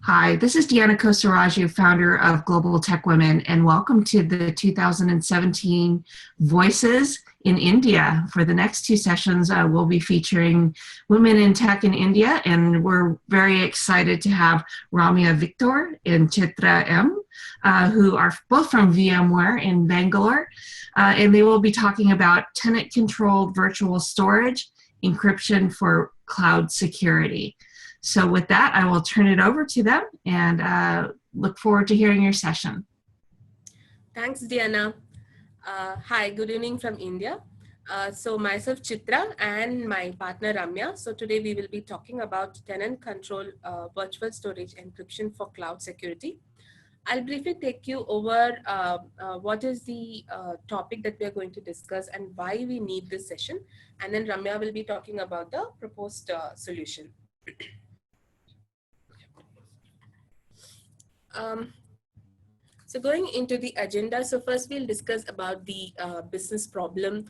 Hi, this is Deanna Kosaraju, founder of Global Tech Women, and welcome to the 2017 Voices in India. For the next two sessions, we'll be featuring women in tech in India, and we're very excited to have Ramya Victor and Chittra M, who are both from VMware in Bangalore, and they will be talking about tenant-controlled virtual storage, encryption for cloud security. So with that, I will turn it over to them and look forward to hearing your session. Thanks, Diana. Hi, good evening from India. So myself, Chittra, and my partner, Ramya. So today we will be talking about tenant control virtual storage encryption for cloud security. I'll briefly take you over what is the topic that we are going to discuss and why we need this session. And then Ramya will be talking about the proposed solution. So going into the agenda, so first we'll discuss about the business problem.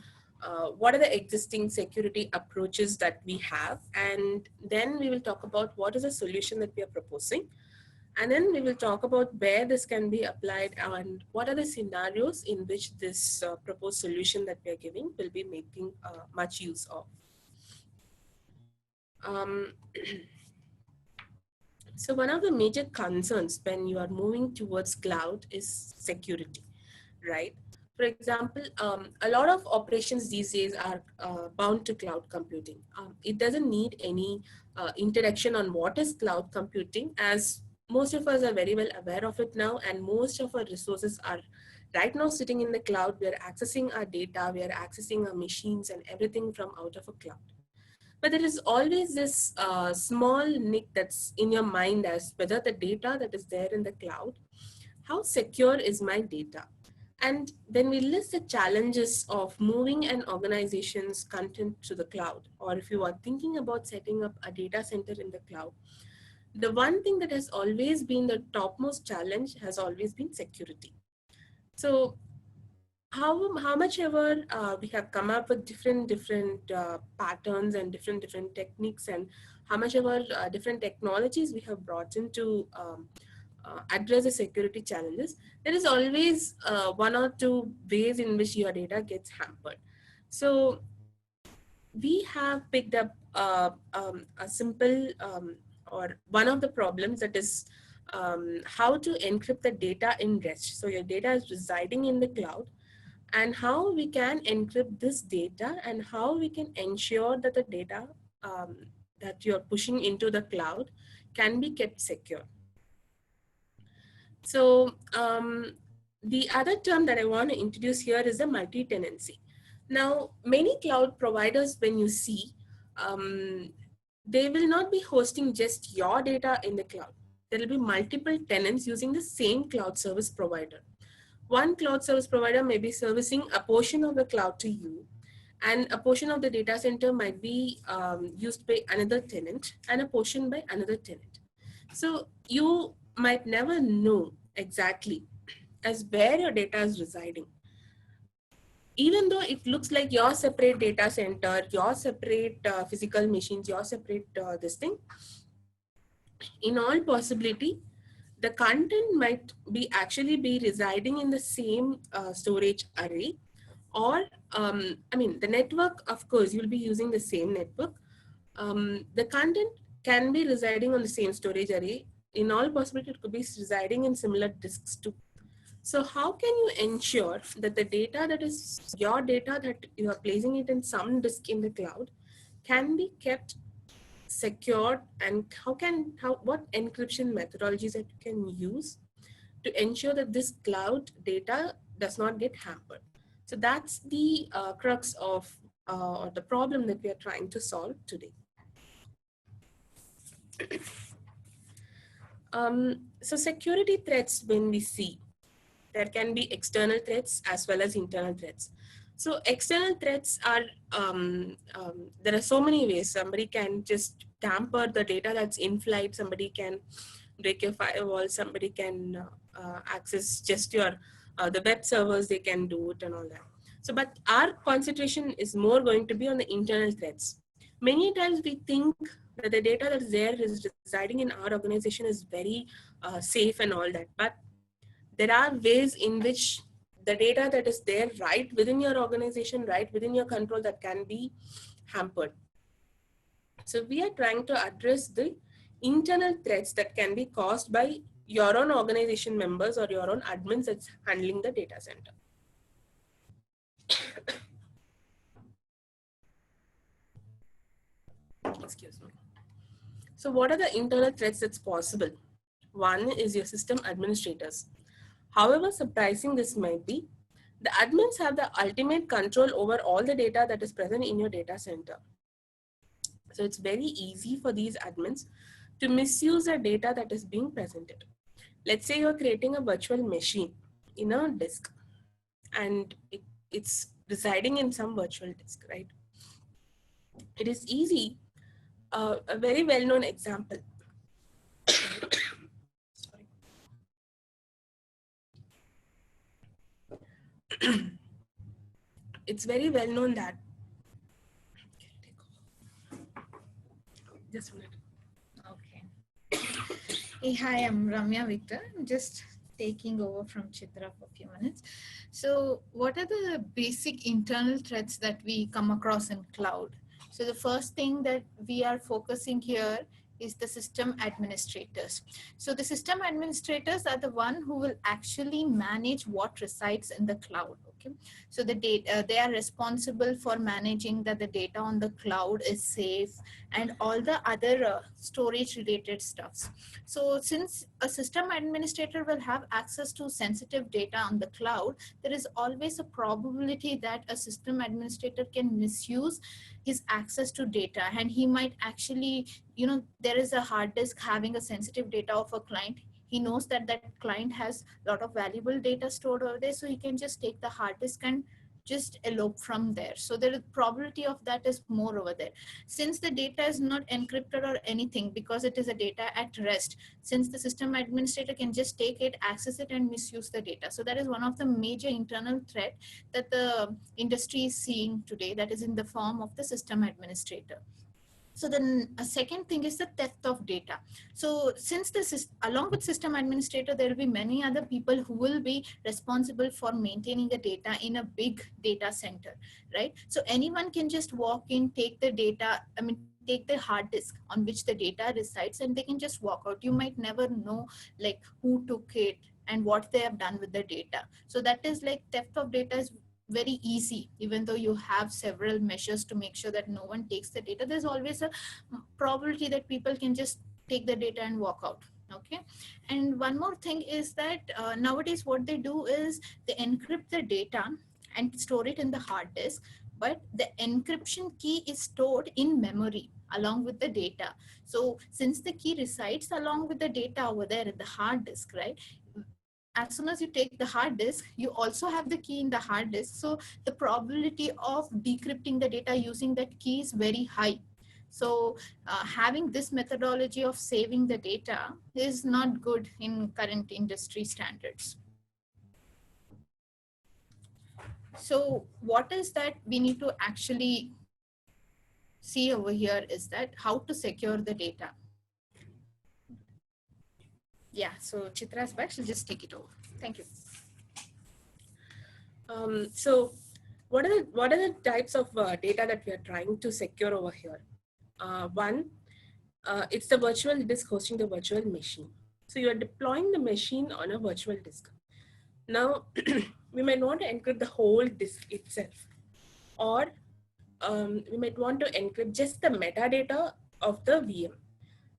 What are the existing security approaches that we have? And then we will talk about what is the solution that we are proposing. And then we will talk about where this can be applied and what are the scenarios in which this proposed solution that we are giving will be making much use of. So one of the major concerns when you are moving towards cloud is security, right? For example, a lot of operations these days are bound to cloud computing. It doesn't need any introduction on what is cloud computing, as most of us are very well aware of it now, and most of our resources are right now sitting in the cloud. We are accessing our data, we are accessing our machines and everything from out of a cloud. But there is always this small nick that's in your mind as whether the data that is there in the cloud, how secure is my data? And when we list the challenges of moving an organization's content to the cloud, or if you are thinking about setting up a data center in the cloud, the one thing that has always been the topmost challenge has always been security. So how much ever we have come up with different patterns and different techniques, and how much ever different technologies we have brought in to address the security challenges, there is always one or two ways in which your data gets hampered. So we have picked up a simple or one of the problems, that is how to encrypt the data in rest. So your data is residing in the cloud, and how we can encrypt this data and how we can ensure that the data that you're pushing into the cloud can be kept secure. So the other term that I want to introduce here is the multi-tenancy. Now, many cloud providers, when you see, they will not be hosting just your data in the cloud. There will be multiple tenants using the same cloud service provider. One cloud service provider may be servicing a portion of the cloud to you, and a portion of the data center might be used by another tenant and a portion by another tenant. So you might never know exactly as where your data is residing. Even though it looks like your separate data center, your separate physical machines, your separate this thing, in all possibility, the content might be actually be residing in the same storage array, or I mean the network, of course you'll be using the same network. The content can be residing on the same storage array. In all possibility, it could be residing in similar disks too. So how can you ensure that the data that is your data that you are placing it in some disk in the cloud can be kept secured, and what encryption methodologies that you can use to ensure that this cloud data does not get hampered? So that's the crux of or the problem that we are trying to solve today. So security threats, when we see, there can be external threats as well as internal threats. So external threats are, there are so many ways. Somebody can just tamper the data that's in flight. Somebody can break your firewall. Somebody can access just your, the web servers, they can do it and all that. So, but our concentration is more going to be on the internal threats. Many times we think that the data that's there is residing in our organization is very safe and all that. But there are ways in which the data that is there right within your organization, right within your control, that can be hampered. So we are trying to address the internal threats that can be caused by your own organization members or your own admins that's handling the data center. Excuse me. So what are the internal threats that's possible? One is your system administrators. However surprising this might be, the admins have the ultimate control over all the data that is present in your data center. So it's very easy for these admins to misuse the data that is being presented. Let's say you're creating a virtual machine in a disk and it's residing in some virtual disk, right? It is easy, a very well-known example. Sorry. It's very well known that, just a minute. Okay. Hey, hi, I'm Ramya Victor. I'm just taking over from Chittra for a few minutes. So what are the basic internal threats that we come across in cloud? So the first thing that we are focusing here is the system administrators. So the system administrators are the one who will actually manage what resides in the cloud. Okay. So the data, they are responsible for managing that the data on the cloud is safe and all the other storage related stuffs. So since a system administrator will have access to sensitive data on the cloud, there is always a probability that a system administrator can misuse his access to data, and he might actually, there is a hard disk having a sensitive data of a client. He knows that that client has a lot of valuable data stored over there, so he can just take the hard disk and just elope from there. So the probability of that is more over there. Since the data is not encrypted or anything, because it is a data at rest, since the system administrator can just take it, access it, and misuse the data. So that is one of the major internal threat that the industry is seeing today, that is in the form of the system administrator. So then a second thing is the theft of data. So since this is along with system administrator, there will be many other people who will be responsible for maintaining the data in a big data center, right? So anyone can just walk in, take the data, take the hard disk on which the data resides, and they can just walk out. You might never know like who took it and what they have done with the data. So that is like theft of data is very easy. Even though you have several measures to make sure that no one takes the data, there's always a probability that people can just take the data and walk out. Okay. And one more thing is that nowadays what they do is they encrypt the data and store it in the hard disk, but the encryption key is stored in memory along with the data. So since the key resides along with the data over there in the hard disk, right, as soon as you take the hard disk, you also have the key in the hard disk. So the probability of decrypting the data using that key is very high. So having this methodology of saving the data is not good in current industry standards. So what is that we need to actually see over here is that how to secure the data. Yeah, so Chitra's back, she'll just take it over. Thank you. So what are the types of data that we are trying to secure over here? One, it's the virtual disk hosting the virtual machine. So you are deploying the machine on a virtual disk. Now, we might want to encrypt the whole disk itself, or we might want to encrypt just the metadata of the VM.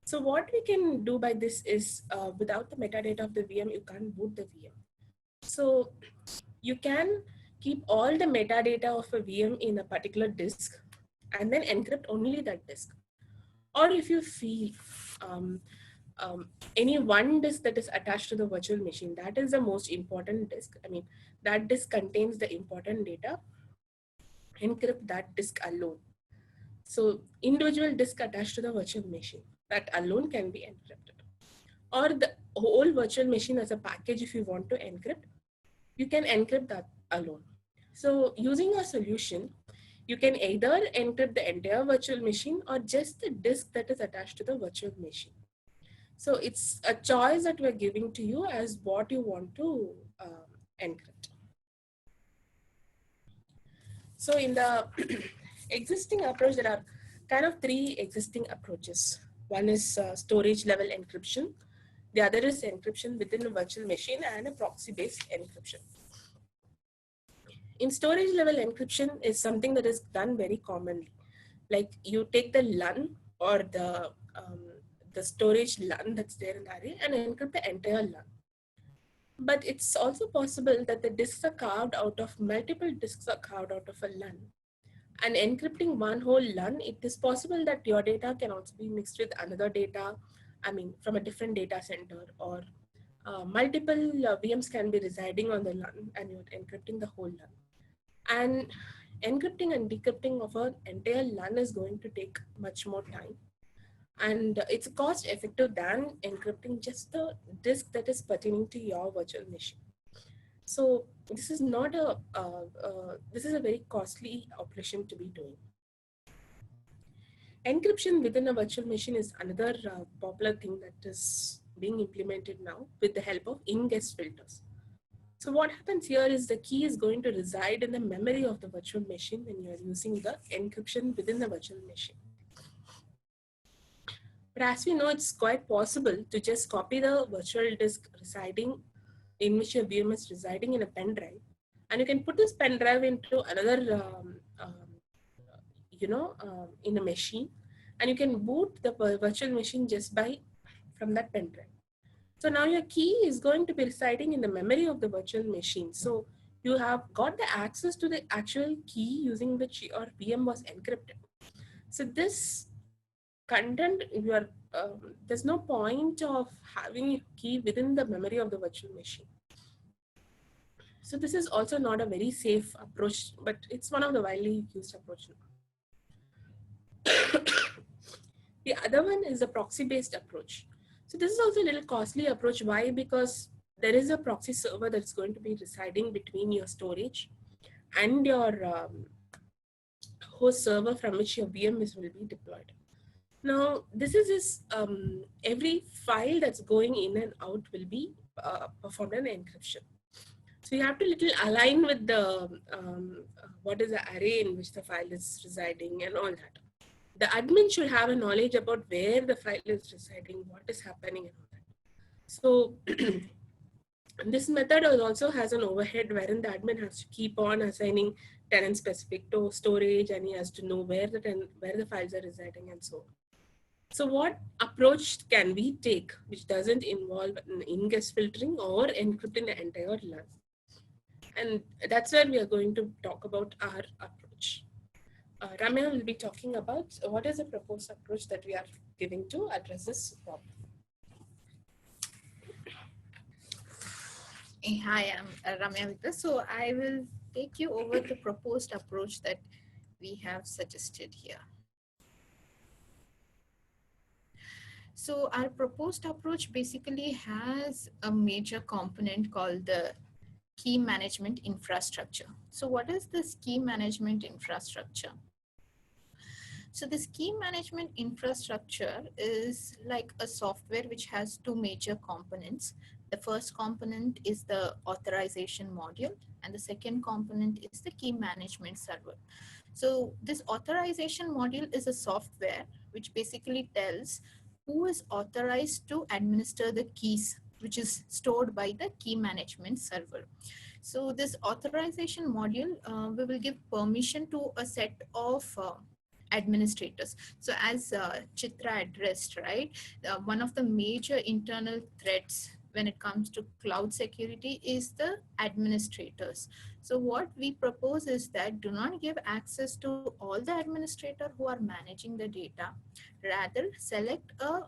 So what we can do by this is, without the metadata of the VM, you can't boot the VM. So you can keep all the metadata of a VM in a particular disk and then encrypt only that disk. Or if you feel any one disk that is attached to the virtual machine, that is the most important disk. I mean, that disk contains the important data, encrypt that disk alone. So individual disk attached to the virtual machine, that alone can be encrypted. Or the whole virtual machine as a package, if you want to encrypt, you can encrypt that alone. So using a solution, You can either encrypt the entire virtual machine or just the disk that is attached to the virtual machine. So it's a choice that we're giving to you as what you want to encrypt. So in the existing approach, there are kind of three existing approaches. One is storage level encryption. The other is encryption within a virtual machine and a proxy-based encryption. In storage level encryption is something that is done very commonly. Like you take the LUN or the storage LUN that's there in the array and encrypt the entire LUN. But it's also possible that the disks are carved out of multiple disks are carved out of a LUN. And encrypting one whole LUN, it is possible that your data can also be mixed with another data, I mean, from a different data center, or multiple VMs can be residing on the LUN and you're encrypting the whole LUN. And encrypting and decrypting of an entire LUN is going to take much more time. And it's cost effective than encrypting just the disk that is pertaining to your virtual machine. So this is not this is a very costly operation to be doing. Encryption within a virtual machine is another popular thing that is being implemented now with the help of in-guest filters. So what happens here is the key is going to reside in the memory of the virtual machine when you are using the encryption within the virtual machine. But as we know, it's quite possible to just copy the virtual disk residing in which your VM is residing in a pen drive, and you can put this pen drive into another, in a machine, and you can boot the virtual machine just by from that pen drive. So now your key is going to be residing in the memory of the virtual machine. So you have got the access to the actual key using which your VM was encrypted. So this content, there's no point of having a key within the memory of the virtual machine. So this is also not a very safe approach, but it's one of the widely used approaches. The other one is a proxy-based approach. So this is also a little costly approach. Why? Because there is a proxy server that's going to be residing between your storage and your host server from which your VM will be deployed. Now, this is every file that's going in and out will be performed an encryption. So you have to little align with the what is the array in which the file is residing and all that. The admin should have a knowledge about where the file is residing, what is happening and all that. So this method also has an overhead wherein the admin has to keep on assigning tenant specific to storage, and he has to know where the files are residing and so on. So what approach can we take which doesn't involve an in-guest filtering or encrypting the entire LUN? And that's where we are going to talk about our approach. Ramya will be talking about what is the proposed approach that we are giving to address this problem. Hi, I'm Ramya Victor. So I will take you over the proposed approach that we have suggested here. So our proposed approach basically has a major component called the key management infrastructure. So what is this key management infrastructure? So this key management infrastructure is like a software which has two major components. The first component is the authorization module, and the second component is the key management server. So this authorization module is a software which basically tells who is authorized to administer the keys, which is stored by the key management server. So this authorization module, we will give permission to a set of administrators. So as Chittra addressed, right, one of the major internal threats when it comes to cloud security is the administrators. So what we propose is that do not give access to all the administrators who are managing the data. Rather, select a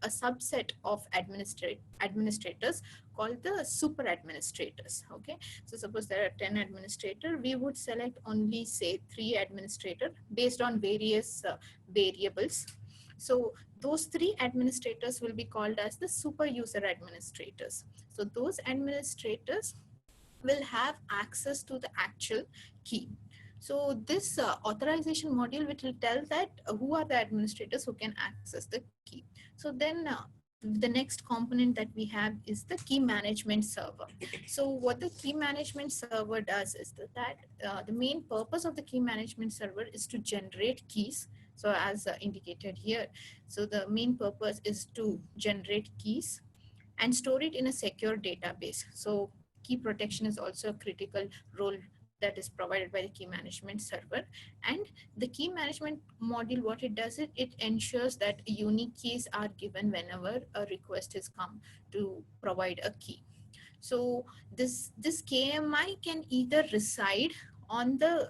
subset of administrators called the super administrators. Okay, so suppose there are 10 administrators, we would select only say 3 administrators based on various variables. So those 3 administrators will be called as the super user administrators. So those administrators will have access to the actual key. So this authorization module, which will tell that who are the administrators who can access the key. So then the next component that we have is the key management server. So what the key management server does is that the main purpose of the key management server is to generate keys. So as indicated here, so the main purpose is to generate keys and store it in a secure database. So key protection is also a critical role that is provided by the key management server. And the key management module, what it does, it ensures that unique keys are given whenever a request is come to provide a key. So this KMI can either reside on the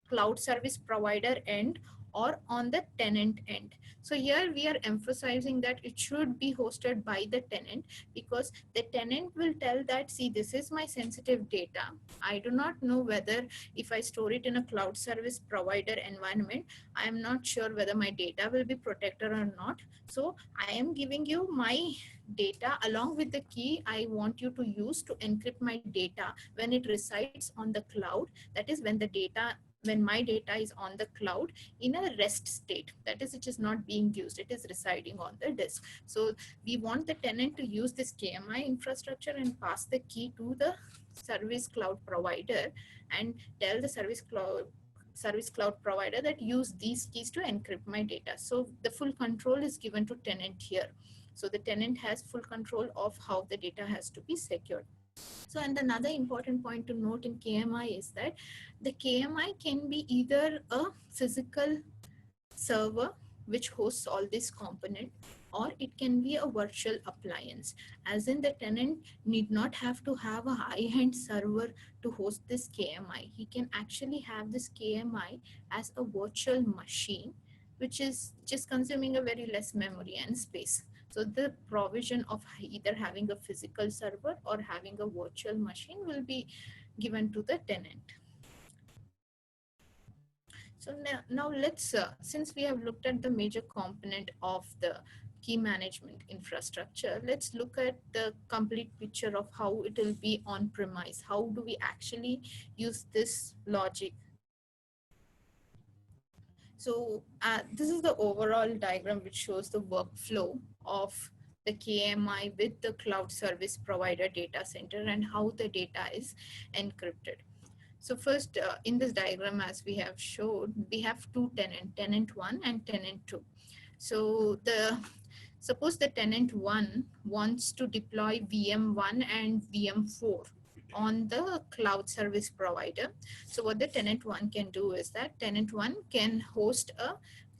cloud service provider end or on the tenant end. So here we are emphasizing that it should be hosted by the tenant, because the tenant will tell that, see, this is my sensitive data. I do not know whether if I store it in a cloud service provider environment, I am not sure whether my data will be protected or not. So I am giving you my data along with the key I want you to use to encrypt my data when it resides on the cloud. That is when my data is on the cloud in a rest state, that is, it is not being used, it is residing on the disk. So we want the tenant to use this KMI infrastructure and pass the key to the service cloud provider and tell the service cloud provider that use these keys to encrypt my data. So the full control is given to tenant here. So the tenant has full control of how the data has to be secured. So, and another important point to note in KMI is that the KMI can be either a physical server which hosts all these components, or it can be a virtual appliance, as in the tenant need not have to have a high-end server to host this KMI. He can actually have this KMI as a virtual machine, which is just consuming a very less memory and space. So the provision of either having a physical server or having a virtual machine will be given to the tenant. So now let's, since we have looked at the major component of the key management infrastructure, let's look at the complete picture of how it will be on premise. How do we actually use this logic? So this is the overall diagram which shows the workflow of the KMI with the cloud service provider data center and how the data is encrypted. So first, in this diagram, as we have showed, we have two tenants, tenant 1 and tenant 2. So suppose the tenant 1 wants to deploy VM1 and VM4 on the cloud service provider. So what the tenant 1 can do is that tenant 1 can host a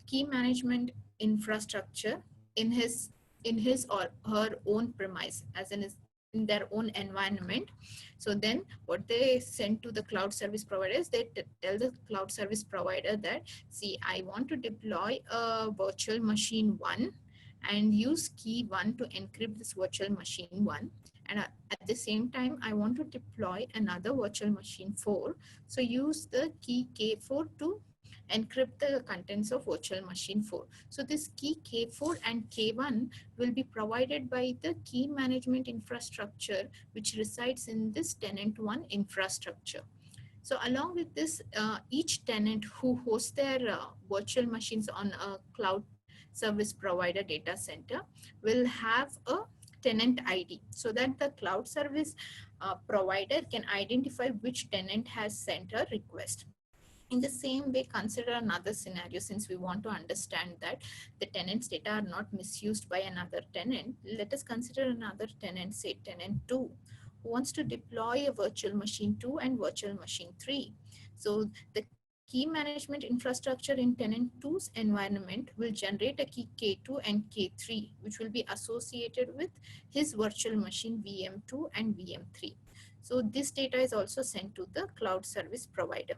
key management infrastructure in his or her own premise, as in their own environment. So then what they send to the cloud service providers, they tell the cloud service provider that, see, I want to deploy a virtual machine 1 and use key 1 to encrypt this virtual machine 1. And at the same time, I want to deploy another virtual machine 4. So use the key K4 to encrypt the contents of virtual machine 4. So this key K4 and K1 will be provided by the key management infrastructure, which resides in this tenant 1 infrastructure. So along with this, each tenant who hosts their virtual machines on a cloud service provider data center will have a tenant ID, so that the cloud service provider can identify which tenant has sent a request. In the same way, consider another scenario, since we want to understand that the tenant's data are not misused by another tenant. Let us consider another tenant, say tenant 2, who wants to deploy a virtual machine 2 and virtual machine 3. So the key management infrastructure in tenant 2's environment will generate a key K2 and K3, which will be associated with his virtual machine VM2 and VM3. So this data is also sent to the cloud service provider.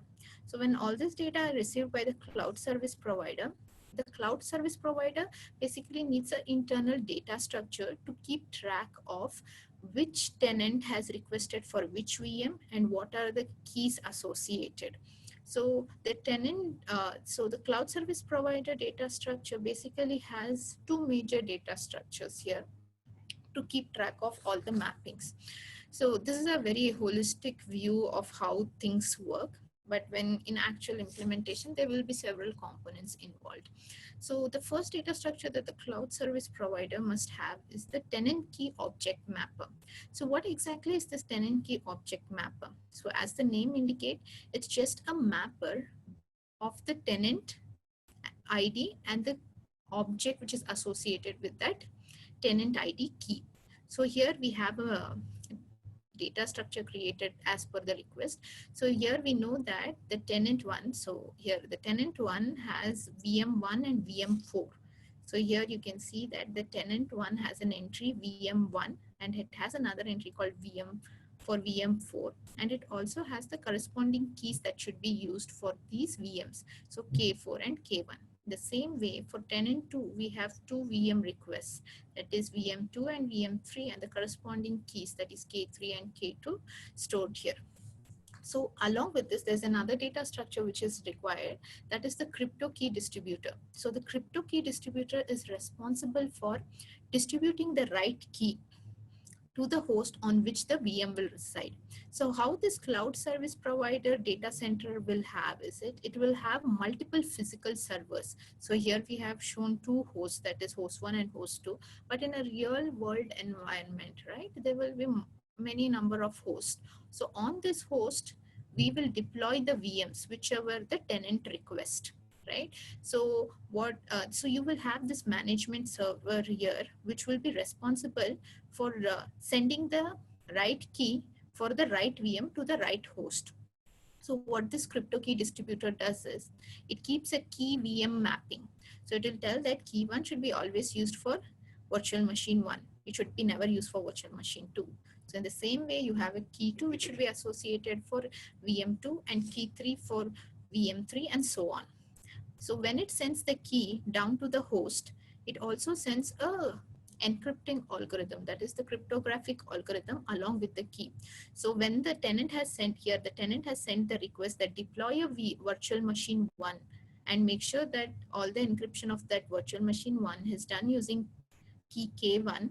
So when all this data are received by the cloud service provider, the cloud service provider basically needs an internal data structure to keep track of which tenant has requested for which VM and what are the keys associated. So the the cloud service provider data structure basically has two major data structures here to keep track of all the mappings. So this is a very holistic view of how things work. but when in actual implementation, there will be several components involved. So the first data structure that the cloud service provider must have is the tenant key object mapper. So what exactly is this tenant key object mapper? So as the name indicate, it's just a mapper of the tenant ID and the object which is associated with that tenant ID key. So here we have a data structure created as per the request. So here we know that the tenant one, so here the tenant one has VM1 and VM4. So here you can see that the tenant one has an entry VM1 and it has another entry called VM for VM4, and it also has the corresponding keys that should be used for these VMs. So K4 and K1. The same way for tenant 2, we have two VM requests, that is VM2 and VM3, and the corresponding keys, that is K3 and K2, stored here. So along with this, there's another data structure which is required, that is the crypto key distributor. So the crypto key distributor is responsible for distributing the right key to the host on which the VM will reside. So how this cloud service provider data center will have is it will have multiple physical servers. So here we have shown two hosts, that is host 1 and host 2, but in a real world environment, right, there will be many number of hosts. So on this host, we will deploy the VMs, whichever the tenant request, right? So so you will have this management server here, which will be responsible for sending the right key for the right VM to the right host. So what this crypto key distributor does is it keeps a key VM mapping. So it will tell that key 1 should be always used for virtual machine 1. It should be never used for virtual machine 2. So in the same way, you have a key 2 which should be associated for VM2 and key 3 for VM3 and so on. So when it sends the key down to the host, it also sends a encrypting algorithm, that is the cryptographic algorithm along with the key. So when the tenant has sent here, the tenant has sent the request that deploy a virtual machine 1 and make sure that all the encryption of that virtual machine 1 is done using key K1.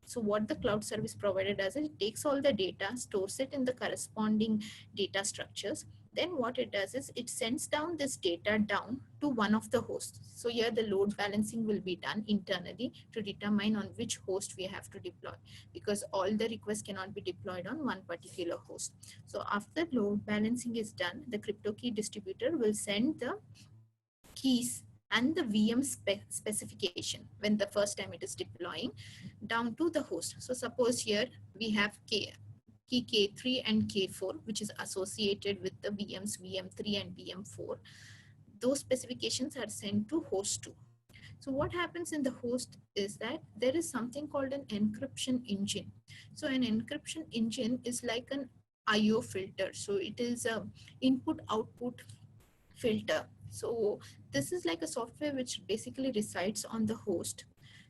So what the cloud service provider does is it takes all the data, stores it in the corresponding data structures. Then what it does is it sends down this data down to one of the hosts. So here the load balancing will be done internally to determine on which host we have to deploy, because all the requests cannot be deployed on one particular host. So after load balancing is done, the crypto key distributor will send the keys and the VM specification when the first time it is deploying down to the host. So suppose here we have key K3 and K4, which is associated with the VMs VM3 and VM4. Those specifications are sent to host 2. So what happens in the host is that there is something called an encryption engine. So an encryption engine is like an IO filter. So it is a input-output filter. So this is like a software which basically resides on the host.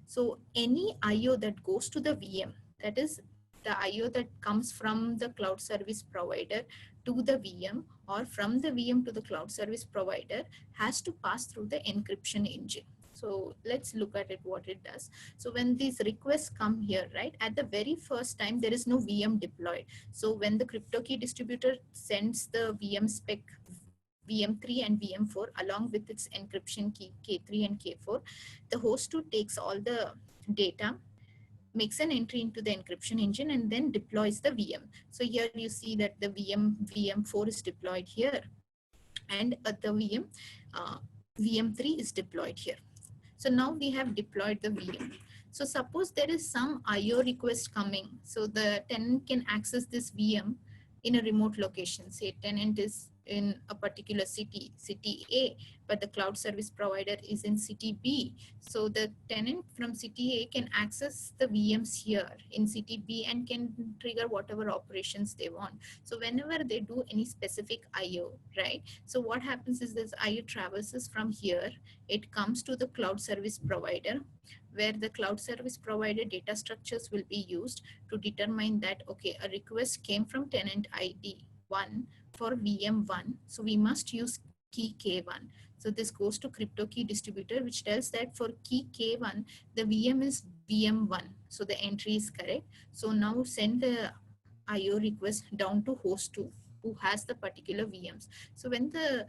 So any IO that goes to the VM, that is the IO that comes from the cloud service provider to the VM or from the VM to the cloud service provider, has to pass through the encryption engine. So let's look at it, what it does. So when these requests come here, right, at the very first time, there is no VM deployed. So when the crypto key distributor sends the VM spec VM3 and VM4 along with its encryption key K3 and K4, the host 2 takes all the data, makes an entry into the encryption engine, and then deploys the VM. So here you see that the VM4 is deployed here, and the VM3 is deployed here. So now we have deployed the VM. So suppose there is some IO request coming. So the tenant can access this VM in a remote location. Say tenant is in a particular city, city A, but the cloud service provider is in city B. So the tenant from city A can access the VMs here in city B and can trigger whatever operations they want. So whenever they do any specific IO, right? So what happens is this IO traverses from here, it comes to the cloud service provider, where the cloud service provider data structures will be used to determine that, okay, a request came from tenant ID 1 for VM1. So we must use key K1. So this goes to crypto key distributor, which tells that for key K1, the VM is VM1. So the entry is correct. So now send the IO request down to host 2. who has the particular VMs. So when the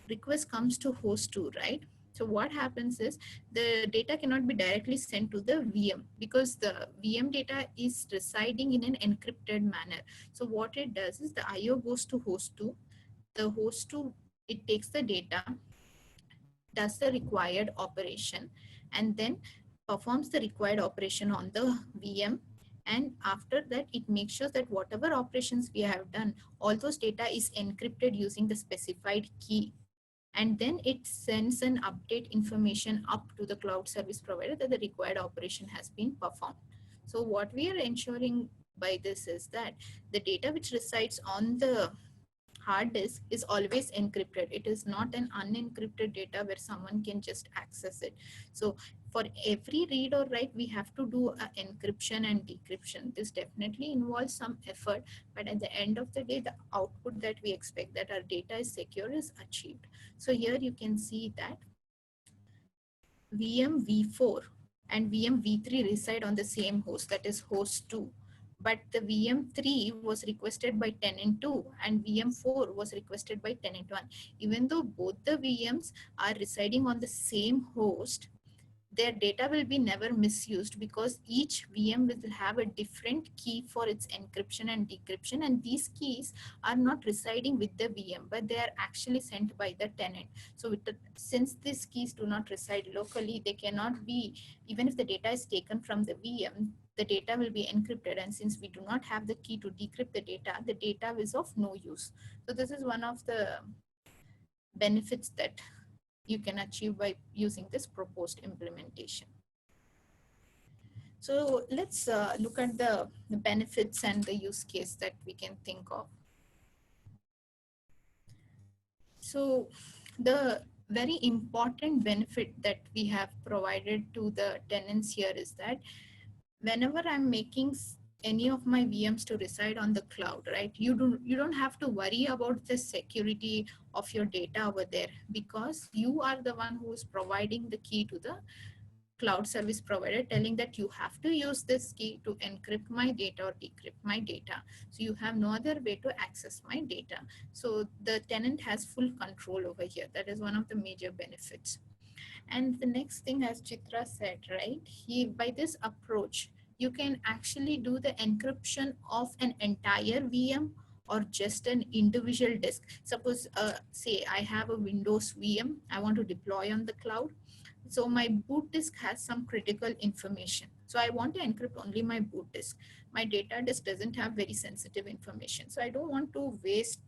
request comes to host 2, right? So what happens is the data cannot be directly sent to the VM because the VM data is residing in an encrypted manner. So what it does is the IO goes to host 2. The host 2, it takes the data, does the required operation, and then performs the required operation on the VM. And after that, it makes sure that whatever operations we have done, all those data is encrypted using the specified key. And then it sends an update information up to the cloud service provider that the required operation has been performed. So what we are ensuring by this is that the data which resides on the hard disk is always encrypted. It is not an unencrypted data where someone can just access it. So for every read or write, we have to do a encryption and decryption. This definitely involves some effort, but at the end of the day, the output that we expect, that our data is secure, is achieved. So here you can see that VM v4 and VM v3 reside on the same host, that is host 2. But the VM3 was requested by tenant 2 and VM4 was requested by tenant 1. Even though both the VMs are residing on the same host, their data will be never misused because each VM will have a different key for its encryption and decryption, and these keys are not residing with the VM, but they are actually sent by the tenant. So since these keys do not reside locally, they cannot be, even if the data is taken from the VM, the data will be encrypted, and since we do not have the key to decrypt the data is of no use. So this is one of the benefits that you can achieve by using this proposed implementation. So let's look at the benefits and the use case that we can think of. So the very important benefit that we have provided to the tenants here is that whenever I'm making any of my VMs to reside on the cloud, right, you don't have to worry about the security of your data over there because you are the one who is providing the key to the cloud service provider, telling that you have to use this key to encrypt my data or decrypt my data. So you have no other way to access my data. So the tenant has full control over here. That is one of the major benefits. And the next thing, as Chitra said, right, by this approach, you can actually do the encryption of an entire VM or just an individual disk. Suppose, say I have a Windows VM I want to deploy on the cloud. So my boot disk has some critical information. So I want to encrypt only my boot disk. My data disk doesn't have very sensitive information. So I don't want to waste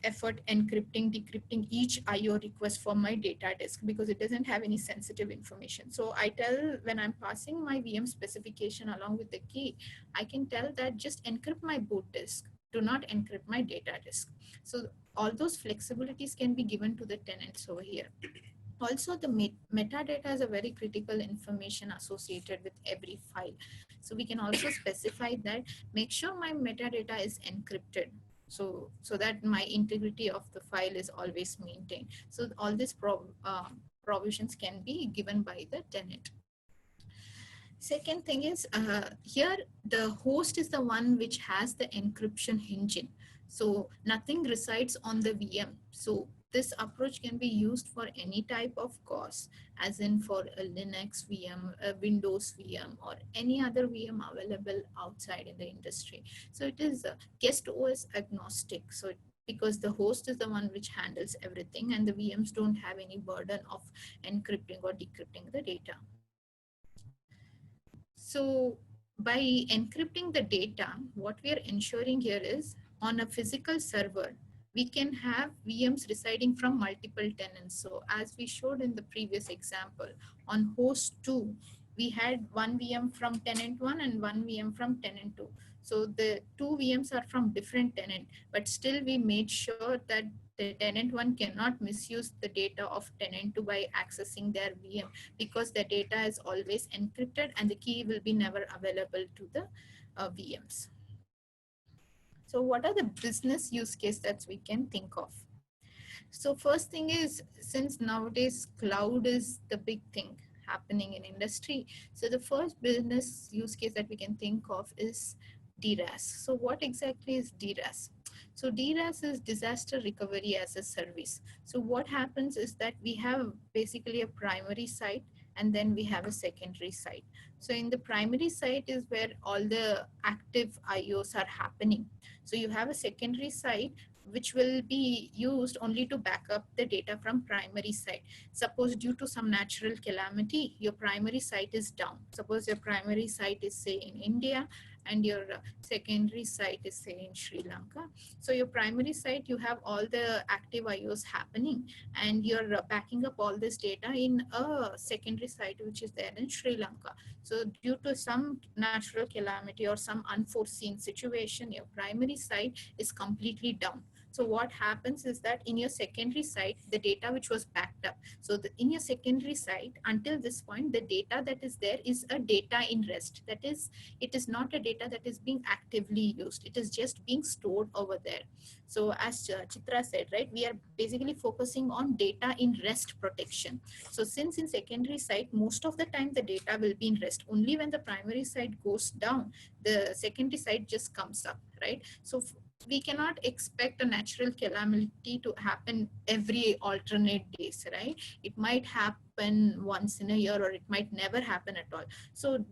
effort encrypting, decrypting each IO request for my data disk because it doesn't have any sensitive information. So I tell, when I'm passing my VM specification along with the key, I can tell that just encrypt my boot disk. Do not encrypt my data disk. So all those flexibilities can be given to the tenants over here. Also, the metadata is a very critical information associated with every file. So we can also specify that, make sure my metadata is encrypted so that my integrity of the file is always maintained. So all these provisions can be given by the tenant. Second thing is, here the host is the one which has the encryption engine. So nothing resides on the VM. So this approach can be used for any type of COS, as in for a Linux VM, a Windows VM, or any other VM available outside in the industry. So it is guest OS agnostic. So because the host is the one which handles everything and the VMs don't have any burden of encrypting or decrypting the data. So by encrypting the data, what we are ensuring here is, on a physical server, we can have VMs residing from multiple tenants. So as we showed in the previous example, on host 2, we had one VM from tenant 1 and one VM from tenant 2. So the two VMs are from different tenant, but still we made sure that the tenant 1 cannot misuse the data of tenant 2 by accessing their VM, because the data is always encrypted and the key will be never available to the VMs. So what are the business use cases that we can think of? So first thing is, since nowadays cloud is the big thing happening in industry, so the first business use case that we can think of is DRaaS. So what exactly is DRaaS? So DRaaS is disaster recovery as a service. So what happens is that we have basically a primary site and then we have a secondary site. So in the primary site is where all the active IOs are happening. So you have a secondary site which will be used only to back up the data from primary site. Suppose due to some natural calamity, your primary site is down. Suppose your primary site is say in India and your secondary site is say in Sri Lanka. So your primary site, you have all the active IOs happening and you're backing up all this data in a secondary site which is there in Sri Lanka. So due to some natural calamity or some unforeseen situation, your primary site is completely down. So what happens is that in your secondary site, the data which was backed up. So in your secondary site, until this point, the data that is there is a data in rest. That is, it is not a data that is being actively used. It is just being stored over there. So as Chitra said, right, we are basically focusing on data in rest protection. So since in secondary site, most of the time the data will be in rest. Only when the primary site goes down, the secondary site just comes up, right? So we cannot expect a natural calamity to happen every alternate days, right? It might happen once in a year or it might never happen at all. So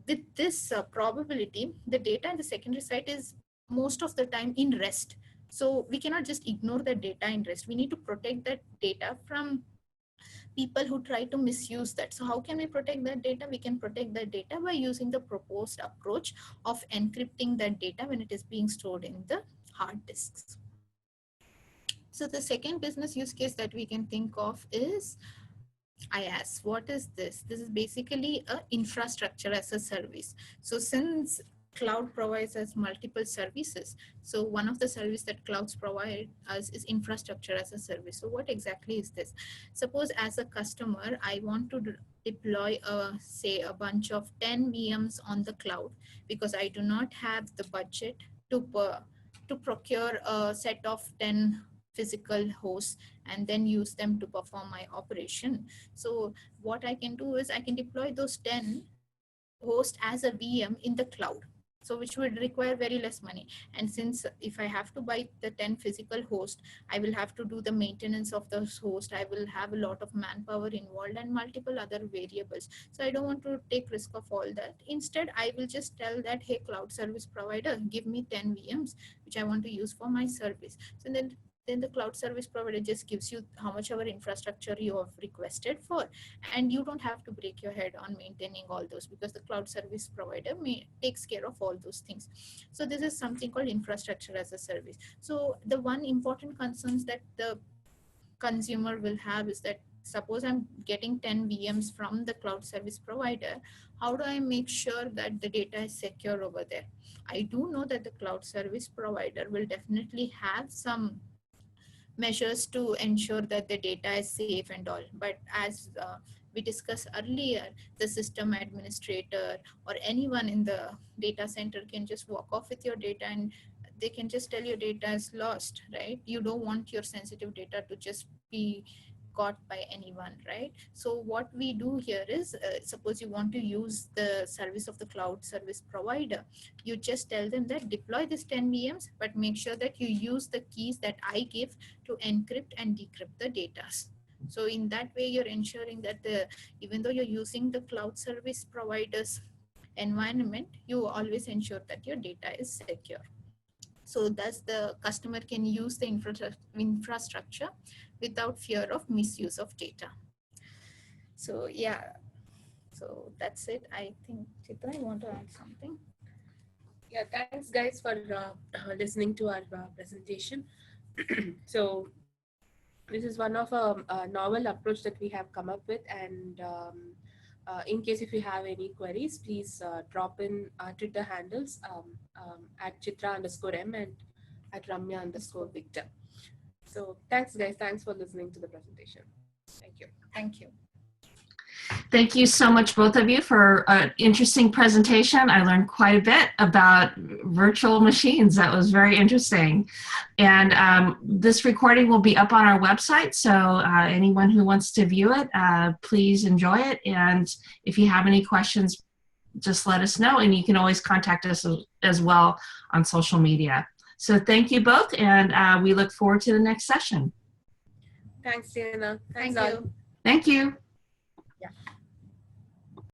with this probability, the data in the secondary site is most of the time in rest. So we cannot just ignore the data in rest. We need to protect that data from people who try to misuse that. So how can we protect that data? We can protect that data by using the proposed approach of encrypting that data when it is being stored in the hard disks. So the second business use case that we can think of is IaaS. What is this? This is basically a infrastructure as a service. So since cloud provides us multiple services, so one of the services that clouds provide us is infrastructure as a service. So what exactly is this? Suppose as a customer, I want to deploy say a bunch of 10 VMs on the cloud because I do not have the budget to procure a set of 10 physical hosts and then use them to perform my operation. So what I can do is I can deploy those 10 hosts as a VM in the cloud. So which would require very less money. And since if I have to buy the 10 physical hosts, I will have to do the maintenance of those hosts. I will have a lot of manpower involved and multiple other variables. So I don't want to take risk of all that. Instead, I will just tell that, hey, cloud service provider, give me 10 VMs, which I want to use for my service. So then the cloud service provider just gives you how much ever infrastructure you have requested for, and you don't have to break your head on maintaining all those because the cloud service provider takes care of all those things. So this is something called infrastructure as a service. So the one important concerns that the consumer will have is that suppose I'm getting 10 VMs from the cloud service provider, how do I make sure that the data is secure over there? I do know that the cloud service provider will definitely have some measures to ensure that the data is safe and all. But as we discussed earlier, the system administrator or anyone in the data center can just walk off with your data and they can just tell your data is lost, right? You don't want your sensitive data to just be got by anyone, right? So what we do here is, suppose you want to use the service of the cloud service provider, you just tell them that deploy this 10 VMs, but make sure that you use the keys that I give to encrypt and decrypt the data. So in that way, you're ensuring that even though you're using the cloud service provider's environment, you always ensure that your data is secure. So thus the customer can use the infrastructure without fear of misuse of data. So yeah, so that's it. I think, Chitra, you want to add something? Yeah, thanks guys for listening to our presentation. So this is one of a novel approach that we have come up with, and in case if you have any queries, please drop in our Twitter handles at Chitra_M and at Ramya_Victor. So thanks guys, thanks for listening to the presentation. Thank you. Thank you. Thank you so much, both of you, for an interesting presentation. I learned quite a bit about virtual machines. That was very interesting. And this recording will be up on our website, so anyone who wants to view it, please enjoy it. And if you have any questions, just let us know. And you can always contact us as well on social media. So thank you both, and we look forward to the next session. Thanks, Diana. Thank all. you. Thank you. Yeah.